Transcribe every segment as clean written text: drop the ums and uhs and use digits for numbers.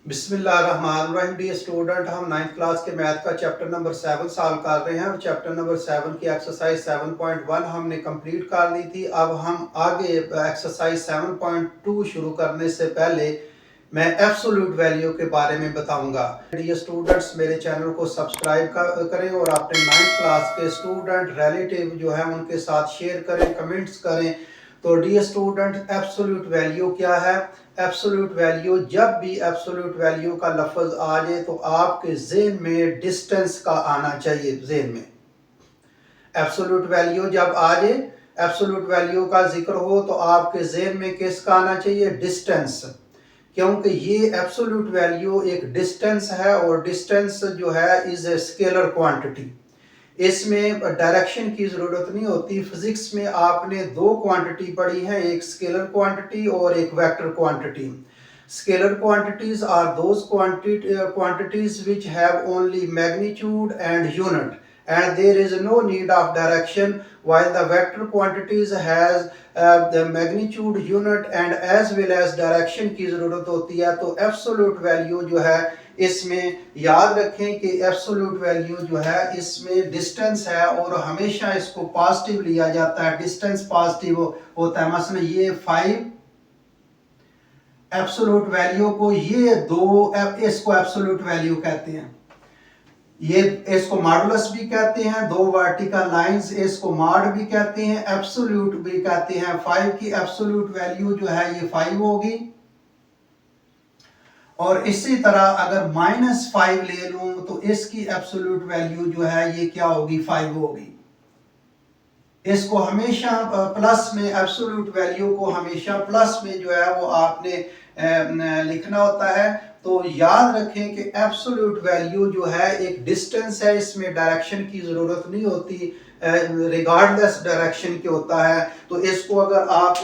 बिस्मिल्लाहिर्रहमानिर्रहीम। Dear student, हम 9th class के मैथ का चैप्टर नंबर 7 सॉल्व कर रहे हैं और चैप्टर नंबर 7 की एक्सरसाइज 7.1 हमने कंप्लीट कर ली थी। अब हम आगे एक्सरसाइज 7.2 शुरू करने से पहले मैं एब्सोल्यूट वैल्यू के बारे में बताऊंगा। डी स्टूडेंट्स, मेरे चैनल को सब्सक्राइब करें और अपने 9th क्लास के स्टूडेंट रिलेटिव जो है उनके साथ शेयर करें, कमेंट्स करें। तो डी स्टूडेंट, एब्सोल्यूट वैल्यू क्या है? एब्सोल्यूट वैल्यू, जब भी एब्सोल्यूट वैल्यू का लफ्ज आ जाए तो आपके ज़हन में डिस्टेंस का आना चाहिए। ज़हन में एब्सोल्यूट वैल्यू जब आ जाए, एब्सोल्यूट वैल्यू का जिक्र हो तो आपके ज़हन में किसका आना चाहिए? डिस्टेंस। क्योंकि ये एब्सोल्यूट वैल्यू एक डिस्टेंस है और डिस्टेंस जो है इज ए स्केलर क्वांटिटी। इसमें डायरेक्शन की ज़रूरत नहीं होती। फिजिक्स में आपने दो क्वांटिटी पढ़ी है, एक स्केलर क्वांटिटी और एक vector quantity. Scalar quantities are those quantities which have only magnitude and unit, and there is no need of direction, while the vector quantities has the magnitude, unit and as well as direction की ज़रूरत होती है। तो absolute value जो है इसमें याद रखें कि एब्सोल्यूट वैल्यू जो है इसमें डिस्टेंस है और हमेशा इसको पॉजिटिव लिया जाता है। डिस्टेंस पॉजिटिव होता है। मसलन ये 5 एब्सोल्यूट वैल्यू को, ये दो, इसको एब्सोल्यूट वैल्यू कहते हैं। ये इसको मॉडुलस भी कहते हैं, दो वर्टिकल लाइंस, इसको मॉड भी कहते हैं, एब्सोल्यूट भी कहते हैं। 5 की एब्सोल्यूट वैल्यू जो है ये 5 होगी और इसी तरह अगर -5 ले लूं तो इसकी एब्सोल्यूट वैल्यू जो है ये क्या होगी? 5 होगी। इसको हमेशा प्लस में, एब्सोल्यूट वैल्यू को हमेशा प्लस में जो है वो आपने लिखना होता है। तो याद रखें कि एब्सोल्यूट वैल्यू जो है एक डिस्टेंस है, इसमें डायरेक्शन की ज़रूरत नहीं होती, रिगार्डलेस डायरेक्शन के होता है। तो इसको अगर आप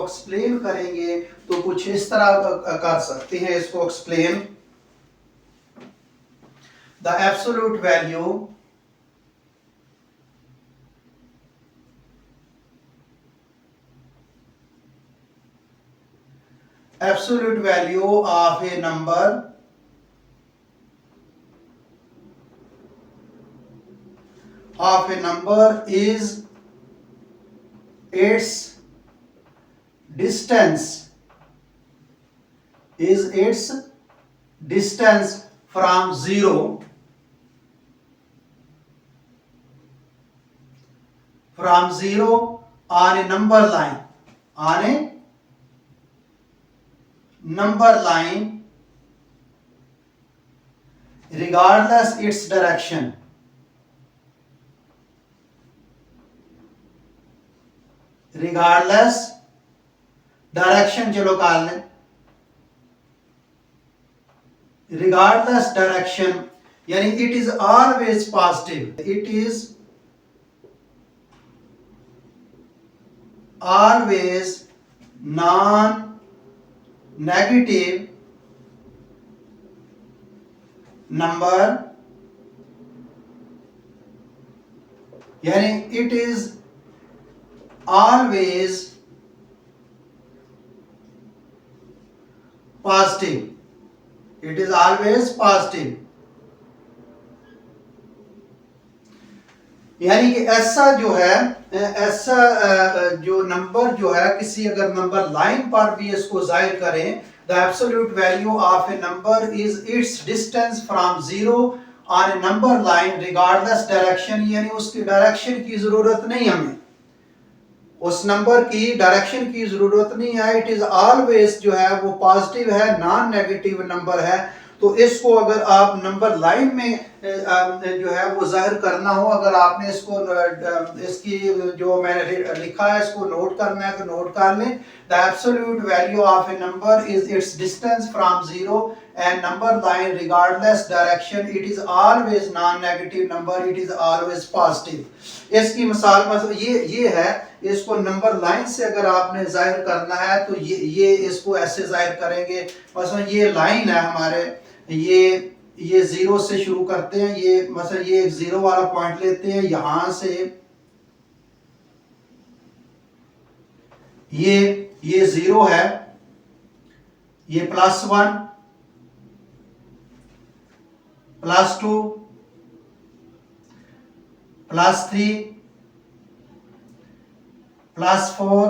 एक्सप्लेन करेंगे तो कुछ इस तरह कर सकते हैं इसको explain. The absolute value absolute value of a number is its distance, from zero on a number line regardless its direction, चलो कर लें, regardless direction यानी it is always positive, it is always non-negative number, यानी it is always positive, it is always positive। यानी कि ऐसा जो है, ऐसा जो नंबर जो है किसी अगर नंबर लाइन पर भी इसको जाहिर करें, the absolute value of A number is it's distance from zero on A number line regardless direction, यानी उसकी डायरेक्शन की जरूरत नहीं, हमें उस नंबर की डायरेक्शन की जरूरत नहीं है। इट इज ऑलवेज जो है वो पॉजिटिव है, नॉन नेगेटिव नंबर है। तो इसको अगर आप नंबर लाइन में जो है वो जाहिर करना हो, अगर आपने इसको इसकी जो मैंने लिखा है इसको नोट करना है तो नोट कर लें। The absolute value of A number is it's distance from zero and number line regardless direction, it is always non negative number, it is always positive. इसकी मिसाल ये है, इसको नंबर लाइन से अगर आपने जाहिर करना है तो ये इसको ऐसे जाहिर करेंगे। मसलन ये लाइन है हमारे, ये जीरो से शुरू करते हैं, ये मतलब ये एक जीरो वाला पॉइंट लेते हैं, यहां से ये जीरो है, ये +1, +2 +3 +4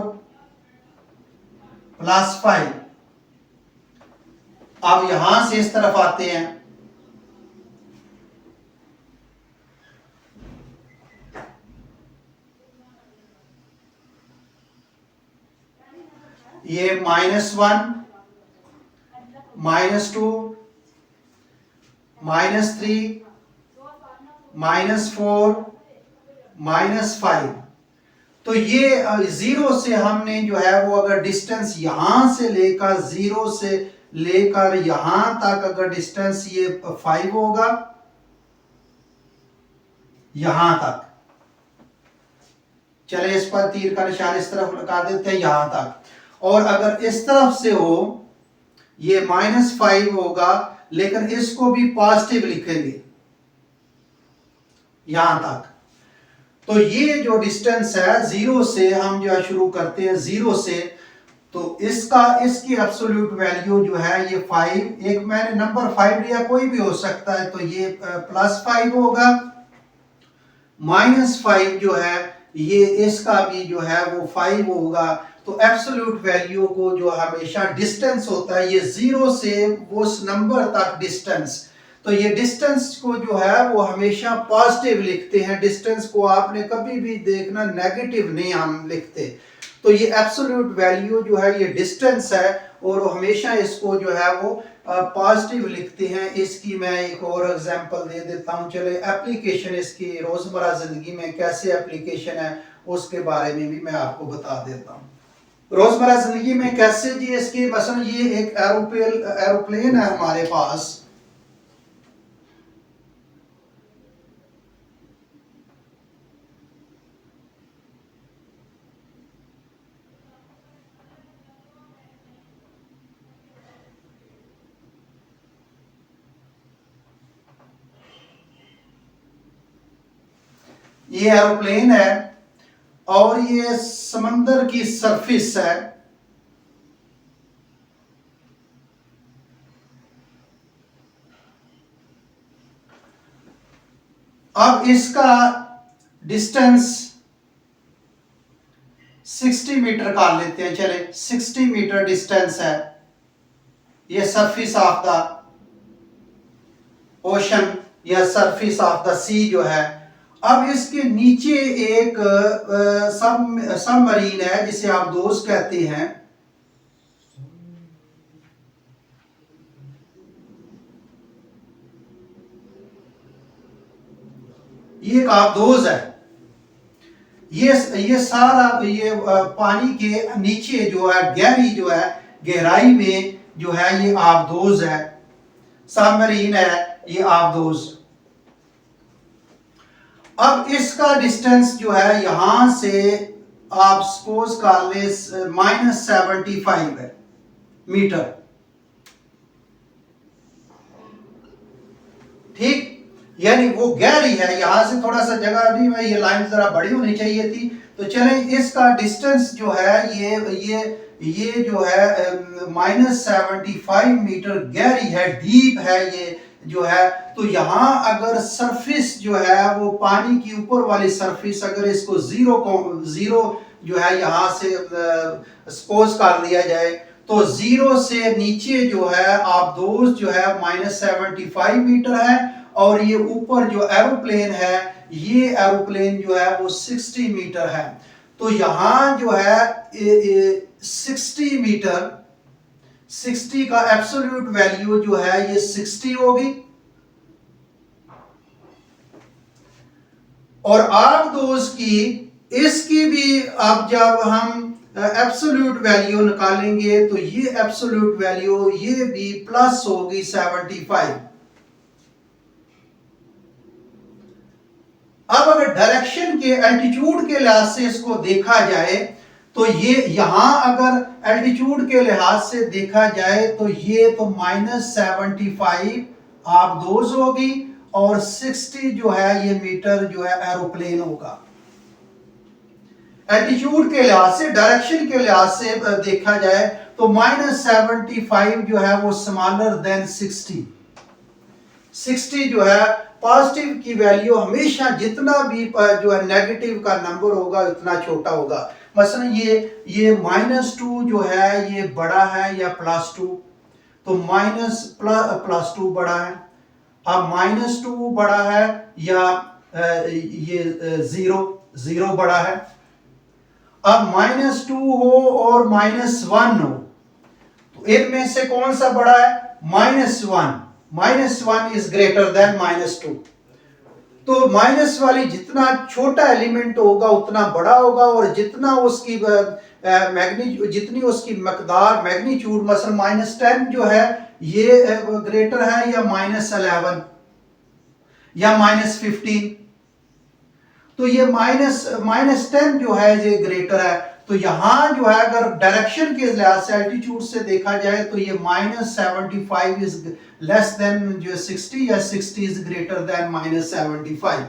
+5। अब यहां से इस तरफ आते हैं, ये -1 -2 -3 -4 -5। तो ये जीरो से हमने जो है वो अगर डिस्टेंस यहां से लेकर, जीरो से लेकर यहां तक अगर डिस्टेंस ये 5 होगा, यहां तक, चले इस पर तीर का निशान इस तरफ लगा देते हैं, यहां तक। और अगर इस तरफ से हो, ये -5 होगा, लेकिन इसको भी पॉजिटिव लिखेंगे यहां तक। तो ये जो डिस्टेंस है जीरो से, हम जो है शुरू करते हैं जीरो से, तो इसकी एब्सोल्यूट वैल्यू जो है ये 5, एक मैंने नंबर 5 लिया, कोई भी हो सकता है, तो ये +5 होगा। -5 जो है ये इसका भी जो है वो 5 होगा। तो एब्सोल्यूट वैल्यू को जो हमेशा डिस्टेंस होता है, ये जीरो से उस नंबर तक डिस्टेंस, तो ये डिस्टेंस को जो है वो हमेशा पॉजिटिव लिखते हैं। डिस्टेंस को आपने कभी भी देखना नेगेटिव नहीं हम लिखते। तो ये एब्सोल्यूट वैल्यू जो है ये डिस्टेंस है, और हमेशा इसको जो है वो पॉजिटिव लिखते हैं। इसकी मैं एक और एग्जांपल दे देता हूं। चले एप्लीकेशन इसकी रोजमर्रा जिंदगी में कैसे एप्लीकेशन है उसके बारे में भी मैं आपको बता देता हूं। रोजमर्रा जिंदगी में कैसे जी इसकी, मसलन ये एक एरोप्लेन है हमारे पास, ये एरोप्लेन है और ये समंदर की सरफेस है। अब इसका डिस्टेंस 60 मीटर कर लेते हैं, चले 60 मीटर डिस्टेंस है। ये सरफेस ऑफ द ओशन या सरफेस ऑफ द सी जो है। अब इसके नीचे एक सबमरीन है जिसे आप दोस्त कहते हैं। ये एक आबदोज है। ये सारा ये पानी के नीचे जो है, गहरी जो है, गहराई में जो है ये आबदोज है, सबमरीन है ये आबदोज। अब इसका डिस्टेंस जो है यहां से आप सपोज कर ले -75 है मीटर, ठीक। यानी वो गहरी है, यहां से थोड़ा सा जगह भी में ये लाइन जरा बड़ी होनी चाहिए थी। तो चले इसका डिस्टेंस जो है ये जो है -75 मीटर गहरी है, डीप है ये जो है। तो यहां अगर सरफेस जो है वो पानी की ऊपर वाली सरफेस, अगर इसको जीरो जो है यहां से सपोज कर लिया जाए, तो जीरो से नीचे जो है आप दोस्त जो है -75 मीटर है, और ये ऊपर जो एरोप्लेन है, ये एरोप्लेन जो है वो 60 मीटर है। तो यहां जो है 60 मीटर, 60 का एब्सोल्यूट वैल्यू जो है ये 60 होगी। और आप दोस्त की इसकी भी अब जब हम एब्सोल्यूट वैल्यू निकालेंगे तो ये एब्सोल्यूट वैल्यू ये भी प्लस होगी 75। अब अगर डायरेक्शन के एल्टीट्यूड के लिहाज से इसको देखा जाए, तो ये यहां अगर एल्टीट्यूड के लिहाज से देखा जाए तो ये तो -75 आप दोज होगी, और 60 जो है ये मीटर जो है एरोप्लेन होगा। एल्टीट्यूड के लिहाज से, डायरेक्शन के लिहाज से देखा जाए तो -75 जो है वो स्मॉलर देन 60। 60 जो है पॉजिटिव की वैल्यू हमेशा जितना भी जो है नेगेटिव का नंबर होगा उतना छोटा होगा। मसलन ये -2 जो है ये बड़ा है या +2, तो माइनस प्लस 2 बड़ा है। अब -2 बड़ा है या ये 0 बड़ा है। अब -2 हो और -1 हो, तो इनमें से कौन सा बड़ा है? -1। -1 इज ग्रेटर देन -2। तो माइनस वाली जितना छोटा एलिमेंट होगा उतना बड़ा होगा, और जितना उसकी जितनी उसकी मकदार मैग्नीट्यूड, मसलन -10 जो है ये ग्रेटर है या -11 या -15, तो ये -10 जो है ये ग्रेटर है। तो यहां जो है अगर डायरेक्शन के लिहाज से एल्टीट्यूड से देखा जाए तो ये -75 इज लेस देन जो 60 या 60 इज ग्रेटर देन -75।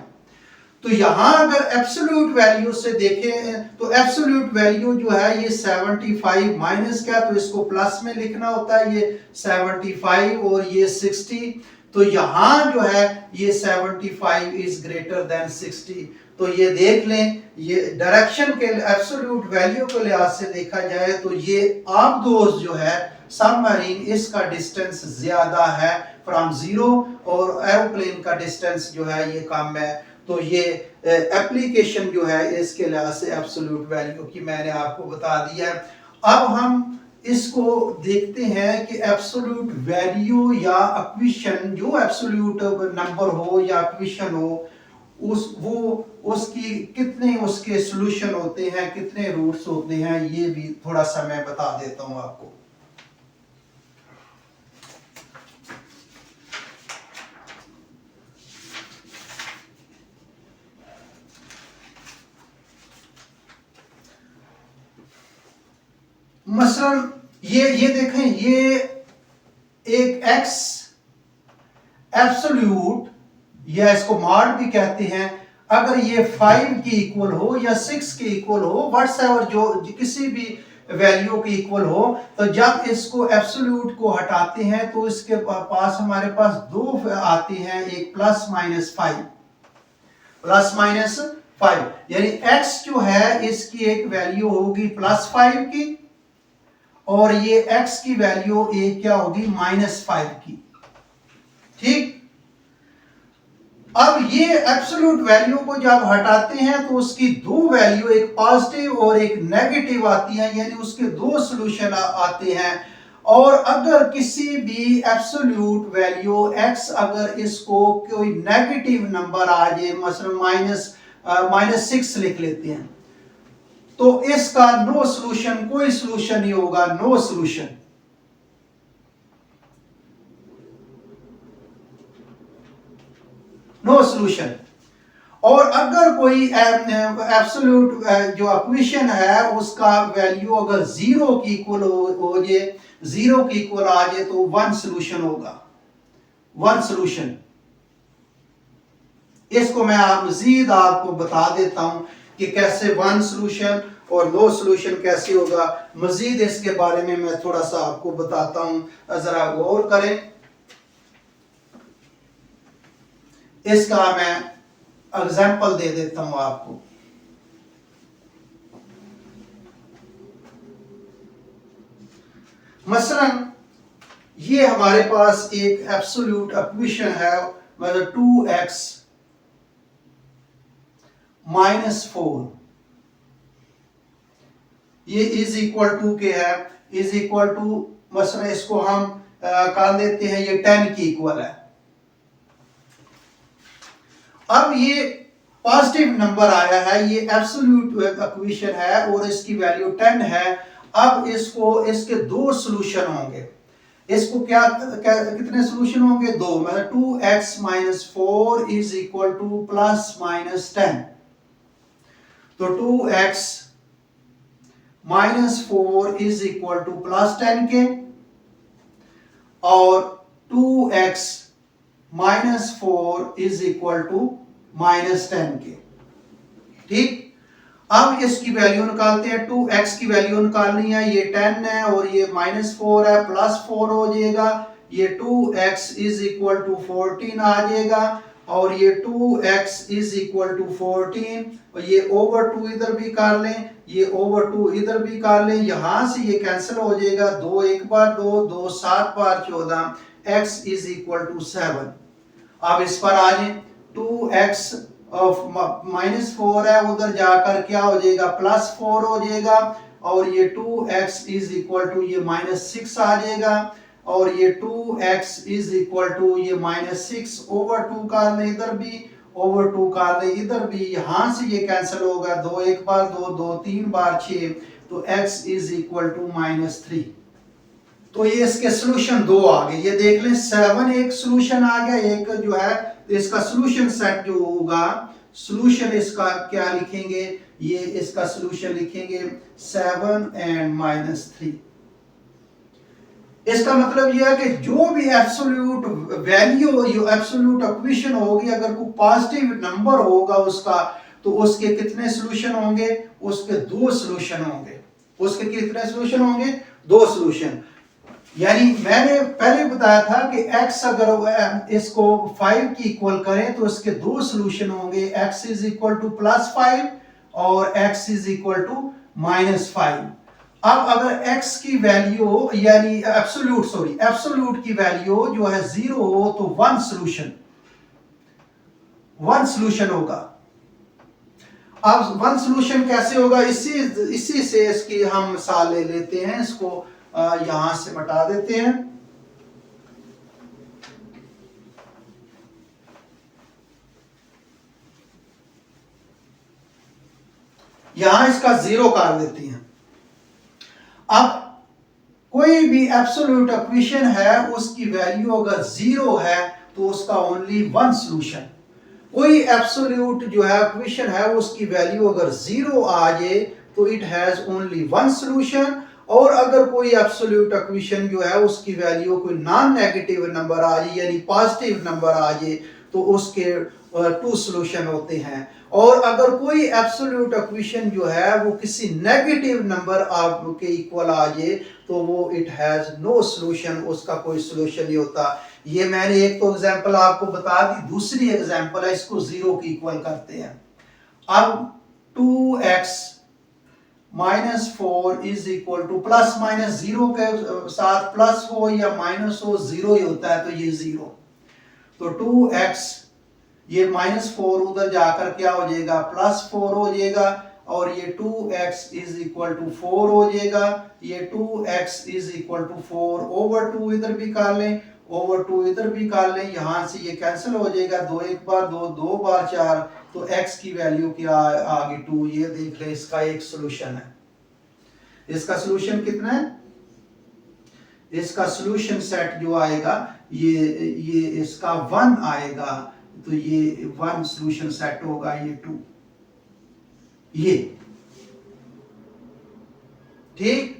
तो यहां अगर एब्सोल्यूट वैल्यू से देखें तो एब्सोल्यूट वैल्यू जो है ये 75 माइनस क्या, तो इसको प्लस में लिखना होता है, ये 75 और ये 60। तो यहां जो है ये 75 इज ग्रेटर देन 60। तो ये देख लें, ये डायरेक्शन के एब्सोल्यूट वैल्यू के लिहाज से देखा जाए तो ये आबदोज जो है सबमरीन, इसका डिस्टेंस ज्यादा है फ्रॉम 0, और एरोप्लेन का डिस्टेंस जो है ये कम है। तो ये एप्लीकेशन जो है इसके लिहाज से एब्सोल्यूट वैल्यू की मैंने आपको बता दिया है। अब हम इसको देखते हैं कि एब्सोल्यूट वैल्यू या इक्वेशन, जो एब्सोल्यूट नंबर हो या इक्वेशन हो, उसकी कितने उसके सॉल्यूशन होते हैं, कितने रूट्स होते हैं, ये भी थोड़ा सा मैं बता देता हूं आपको। मसलन ये देखें, ये एक x एब्सोल्यूट या इसको मॉड भी कहते हैं, अगर ये 5 के इक्वल हो या 6 के इक्वल हो, व्हाटसएवर जो किसी भी वैल्यू के इक्वल हो, तो जब इसको एब्सोल्यूट को हटाते हैं तो इसके पास हमारे पास दो आते हैं, एक +-5, +-5, यानी x जो है इसकी एक वैल्यू होगी +5 की, और ये x की वैल्यू एक क्या होगी, -5 की। ठीक। अब ये एब्सोल्यूट वैल्यू को जब हटाते हैं तो उसकी दो वैल्यू, एक पॉजिटिव और एक नेगेटिव आती हैं, यानी उसके दो सॉल्यूशन आते हैं। और अगर किसी भी एब्सोल्यूट वैल्यू x, अगर इसको कोई नेगेटिव नंबर आ जाए, मसलन -6 लिख लेते हैं, तो इसका नो सॉल्यूशन, कोई सॉल्यूशन नहीं होगा, नो सॉल्यूशन। No solution. और अगर कोई एब्सोल्यूट जो इक्वेशन है उसका वैल्यू अगर 0 की इक्वल हो जाए, 0 की इक्वल आ जाए, तो 1 सॉल्यूशन होगा, 1 सॉल्यूशन। इसको मैं मजीद आपको बता देता हूं कि कैसे 1 सॉल्यूशन और नो सॉल्यूशन कैसे होगा। मजीद इसके बारे में मैं थोड़ा सा आपको बताता हूं, जरा गौर करें। इसका मैं एग्जाम्पल दे देता हूं आपको। मसलन ये हमारे पास एक एब्सोल्यूट इक्वेशन है, मतलब 2x -4, ये इज इक्वल टू के है, इज इक्वल टू, मसलन इसको हम कर देते हैं, ये 10 की इक्वल है। अब ये पॉजिटिव नंबर आया है, ये एब्सोल्यूट इक्वेशन है और इसकी वैल्यू 10 है। अब इसको, इसके दो सॉल्यूशन होंगे। इसको कितने सॉल्यूशन होंगे? दो, मतलब 2x -4 इज इक्वल टू +-10। तो 2x -4 इज इक्वल टू +10 के, और 2x -4 इज इक्वल टू -10 के। ठीक। अब इसकी वैल्यू निकालते हैं, 2x की वैल्यू निकालनी है, ये 10 है और ये -4 है, +4 हो जाएगा, ये 2x इज इक्वल टू 14 आ जाएगा और ये 2x इज इक्वल टू 14 और ये ओवर 2 इधर भी कर लें, ये ओवर 2 इधर भी कर लें, यहां से ये कैंसिल हो जाएगा, 2 एक बार 2, 2 7 बार 14, x इज इक्वल टू 7। अब इस पर आ जाए, 2x माइनस 4 है, उधर जाकर क्या हो जाएगा प्लस 4 हो जाएगा और ये 2x इज इक्वल टू ये माइनस 6 आ जाएगा और ये 2x इज इक्वल टू ये माइनस 6 ओवर 2 कर ले इधर भी, ओवर 2 कर ले इधर भी, यहां से ये कैंसिल होगा, 2 एक बार 2, 2 3 बार 6, तो x is equal to minus 3। तो ये इसके सॉल्यूशन दो आ गए, ये देख लें 7 एक सॉल्यूशन आ गया, एक जो है इसका सॉल्यूशन सेट जो होगा, सॉल्यूशन इसका क्या लिखेंगे, ये इसका सॉल्यूशन लिखेंगे 7 एंड माइनस 3। इसका मतलब यह है कि जो भी एब्सोल्यूट वैल्यू यो एब्सोल्यूट इक्वेशन होगी, अगर कोई पॉजिटिव नंबर होगा उसका, तो उसके कितने सॉल्यूशन होंगे, उसके दो सॉल्यूशन होंगे। उसके कितने सॉल्यूशन होंगे, दो सॉल्यूशन। यानी मैंने पहले बताया था कि x अगर इसको 5 की इक्वल करें तो इसके दो सॉल्यूशन होंगे, x is equal to plus 5 और x is equal to minus 5। अब अगर x की वैल्यू यानी एब्सोल्यूट की वैल्यू जो है 0 हो तो वन सॉल्यूशन होगा। अब वन सॉल्यूशन कैसे होगा, इसी से इसकी हम मिसाल ले लेते हैं, इसको यहां से मिटा देते हैं। यहां इसका 0 कर देते हैं। अब कोई भी एब्सोल्यूट इक्वेशन है, उसकी वैल्यू अगर 0 है तो उसका ओनली वन सॉल्यूशन। कोई एब्सोल्यूट जो है इक्वेशन है उसकी वैल्यू अगर 0 आ जाए तो it has only one solution, और अगर कोई एब्सोल्यूट इक्वेशन जो है उसकी वैल्यू कोई नॉन नेगेटिव नंबर आ जाए यानी पॉजिटिव नंबर आ जाए तो उसके टू सॉल्यूशन होते हैं। और अगर कोई एब्सोल्यूट इक्वेशन जो है वो किसी नेगेटिव नंबर आपके इक्वल आ जाए तो वो इट हैज नो सॉल्यूशन, उसका कोई सॉल्यूशन नहीं होता। ये मैंने एक तो एग्जांपल आपको बता दी, दूसरी एग्जांपल है इसको 0 की इक्वल करते हैं। अब 2x minus 4 is equal to plus minus 0 के साथ प्लस हो या माइनस हो 0 ही होता है, तो ये 0। तो 2x ये माइनस 4 उधर जाकर क्या हो जाएगा प्लस 4 हो जाएगा और ये 2x इज इक्वल टू 4 हो जाएगा। ये 2x is equal to 4 over 2 इधर भी कर लें, ओवर 2 इधर भी कर लें, यहां से ये कैंसिल हो जाएगा, 2 एक बार 2, 2 बार 4, तो x की वैल्यू क्या आ गई 2। ये देख लें इसका एक सॉल्यूशन है। इसका सॉल्यूशन कितना है, इसका सॉल्यूशन सेट जो आएगा ये इसका 1 आएगा, तो ये 1 सॉल्यूशन सेट होगा, ये 2 ये ठीक।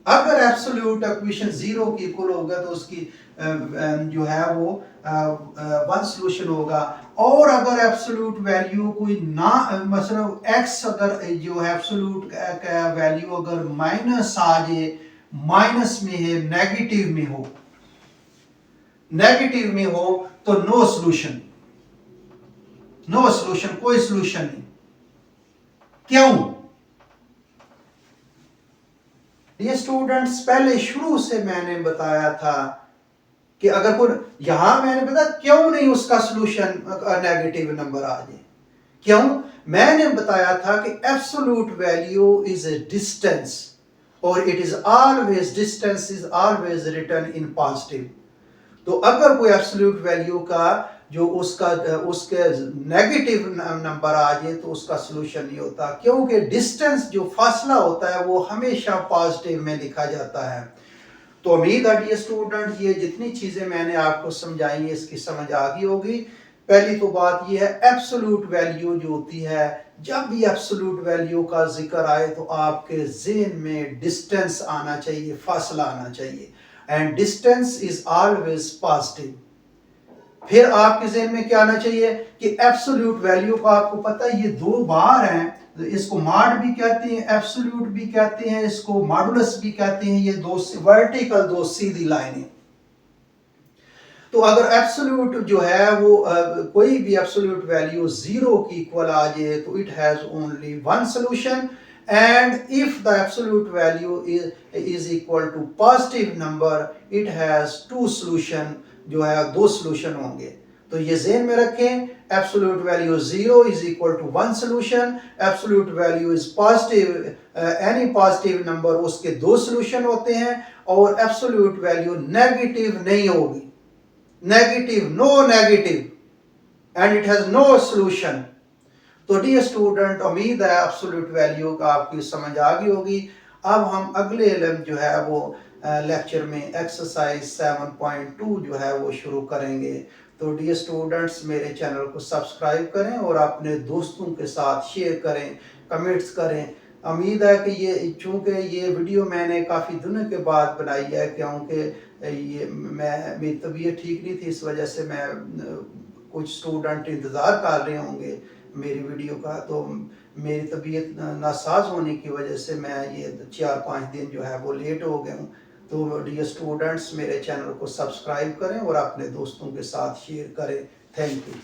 अगर एब्सोल्यूट इक्वेशन 0 की इक्वल होगा तो उसकी जो है वो वन सॉल्यूशन होगा। और अगर एब्सोल्यूट वैल्यू कोई ना मतलब x अगर जो है एब्सोल्यूट का वैल्यू अगर माइनस आ जाए, माइनस में है नेगेटिव में हो तो नो सॉल्यूशन, कोई सॉल्यूशन नहीं। क्यों? ये स्टूडेंट्स पहले शुरू से मैंने बताया था कि अगर कोई यहां मैंने बताया क्यों नहीं उसका सॉल्यूशन नेगेटिव नंबर आ जाए। क्यों? मैंने बताया था कि absolute value is a distance और it is always distance is always written in positive. तो अगर कोई एब्सोल्यूट वैल्यू का जो उसके नेगेटिव नंबर आ जाए तो उसका सॉल्यूशन नहीं होता, क्योंकि डिस्टेंस जो फासला होता है वो हमेशा पॉजिटिव में लिखा जाता है। तो उम्मीद है डियर स्टूडेंट ये जितनी चीजें मैंने आपको समझाई है इसकी समझ आ गई होगी। पहली तो बात ये है एब्सोल्यूट वैल्यू जो होती है, जब भी एब्सोल्यूट वैल्यू का जिक्र आए तो आपके ज़हन में डिस्टेंस आना चाहिए, फासला आना चाहिए, and distance is always positive. फिर आपके ज़हन में क्या आना चाहिए कि एब्सोल्यूट वैल्यू का आपको पता है ये दो बार हैं, इसको मॉड भी कहते हैं, एब्सोल्यूट भी कहते हैं, इसको मॉडुलस भी कहते हैं। ये दो वर्टिकल दो सीधी लाइनें, तो अगर एब्सोल्यूट जो है वो कोई भी एब्सोल्यूट वैल्यू जीरो की इक्वल आ जाए तो it has only one solution, and if the absolute value is equal to positive number it has two solution, जो है दो solution होंगे। तो ये ज़हन में रखें, absolute value 0 is equal to one solution, absolute value is positive, any positive number उसके दो solution होते हैं, और absolute value negative नहीं होगी, negative, no negative, and it has no solution। तो डियर स्टूडेंट, उम्मीद है एब्सोल्यूट वैल्यू का आपकी समझ आ गई होगी। अब हम अगले जो है वो लेक्चर में एक्सरसाइज 7.2 जो है वो शुरू करेंगे। तो डियर स्टूडेंट्स, मेरे चैनल को सब्सक्राइब करें और अपने दोस्तों के साथ शेयर करें, कमेंट्स करें। उम्मीद है कि ये, चूँकि ये वीडियो मैंने काफ़ी दिनों के बाद बनाई है, क्योंकि ये मेरी तबीयत ठीक नहीं थी, इस वजह से मैं कुछ स्टूडेंट इंतज़ार कर रहे होंगे मेरी वीडियो का। तो मेरी तबीयत नासाज होने की वजह से मैं ये 4-5 दिन जो है वो लेट हो गया हूँ। तो डियर स्टूडेंट्स, मेरे चैनल को सब्सक्राइब करें और अपने दोस्तों के साथ शेयर करें। Thank you.